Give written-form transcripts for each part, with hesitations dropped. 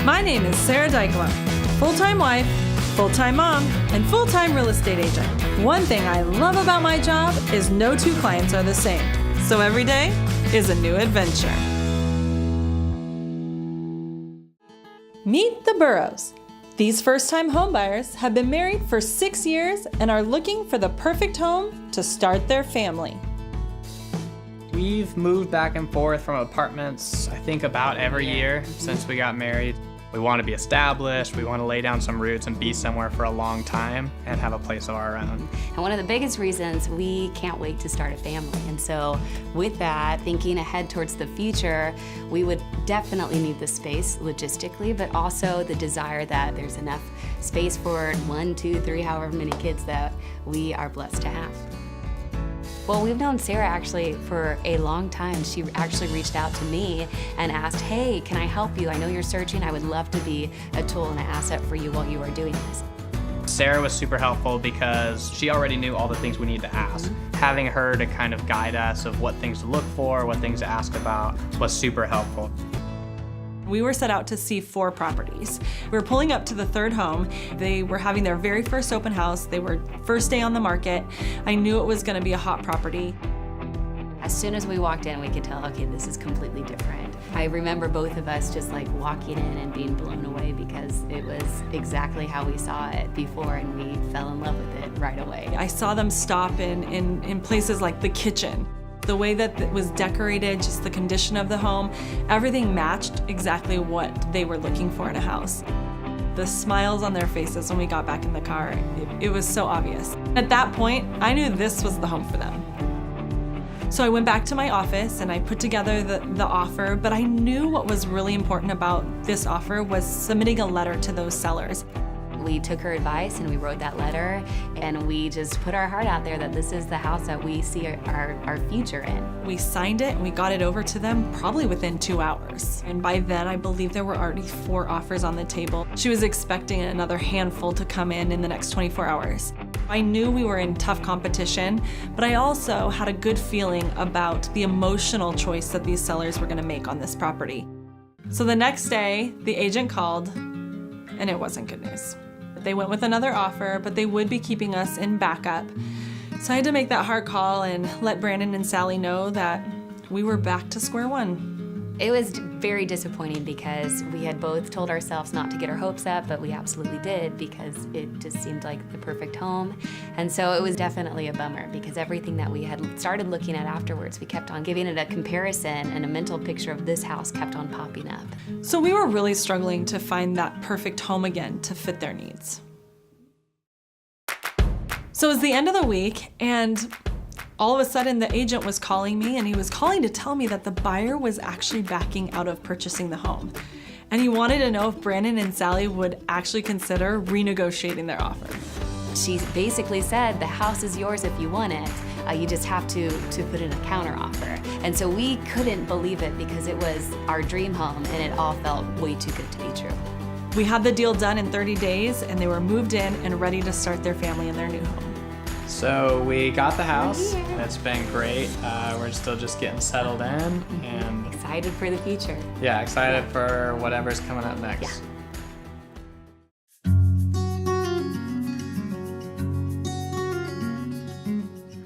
My name is Sarah Dykema, full-time wife, full-time mom, and full-time real estate agent. One thing I love about my job is no two clients are the same. So every day is a new adventure. Meet the Burroughs. These first-time homebuyers have been married for 6 years and are looking for the perfect home to start their family. We've moved back and forth from apartments, I think, about every year since we got married. We want to be established, we want to lay down some roots and be somewhere for a long time and have a place of our own. And one of the biggest reasons, we can't wait to start a family. And so with that, thinking ahead towards the future, we would definitely need the space logistically, but also the desire that there's enough space for 1, 2, 3, however many kids that we are blessed to have. Well, we've known Sarah actually for a long time. She actually reached out to me and asked, hey, can I help you? I know you're searching. I would love to be a tool and an asset for you while you are doing this. Sarah was super helpful because she already knew all the things we needed to ask. Having her to kind of guide us of what things to look for, what things to ask about was super helpful. We were set out to see 4 properties. We were pulling up to the 3rd home. They were having their very first open house. They were first day on the market. I knew it was gonna be a hot property. As soon as we walked in, we could tell, okay, this is completely different. I remember both of us just like walking in and being blown away because it was exactly how we saw it before, and we fell in love with it right away. I saw them stop in places like the kitchen. The way that it was decorated, just the condition of the home, everything matched exactly what they were looking for in a house. The smiles on their faces when we got back in the car, it was so obvious. At that point, I knew this was the home for them. So I went back to my office and I put together the offer, but I knew what was really important about this offer was submitting a letter to those sellers. We took her advice and we wrote that letter, and we just put our heart out there that this is the house that we see our future in. We signed it and we got it over to them probably within 2 hours. And by then, I believe there were already 4 offers on the table. She was expecting another handful to come in the next 24 hours. I knew we were in tough competition, but I also had a good feeling about the emotional choice that these sellers were gonna make on this property. So the next day, the agent called, and it wasn't good news. They went with another offer, but they would be keeping us in backup. So I had to make that hard call and let Brandon and Sally know that we were back to square one. It was very disappointing because we had both told ourselves not to get our hopes up, but we absolutely did because it just seemed like the perfect home. And so it was definitely a bummer because everything that we had started looking at afterwards, we kept on giving it a comparison, and a mental picture of this house kept on popping up. So we were really struggling to find that perfect home again to fit their needs. So it was the end of the week, and all of a sudden the agent was calling me, and he was calling to tell me that the buyer was actually backing out of purchasing the home. And he wanted to know if Brandon and Sally would actually consider renegotiating their offer. She basically said, the house is yours if you want it. You just have to put in a counter offer. And so we couldn't believe it because it was our dream home and it all felt way too good to be true. We had the deal done in 30 days and they were moved in and ready to start their family in their new home. So we got the house, and it's been great. We're still just getting settled in, and Excited for the future. yeah, excited for whatever's coming up next. Yeah.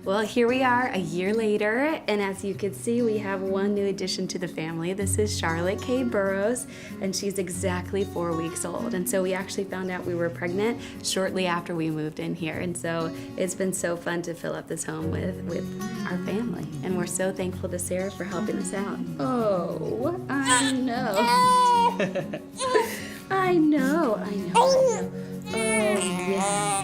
Well, here we are a year later, and as you can see, we have one new addition to the family. This is Charlotte K. Burroughs, and she's exactly 4 weeks old. And so we actually found out we were pregnant shortly after we moved in here. And so it's been so fun to fill up this home with our family. And we're so thankful to Sarah for helping us out. Oh, I know. I know. Oh, yeah.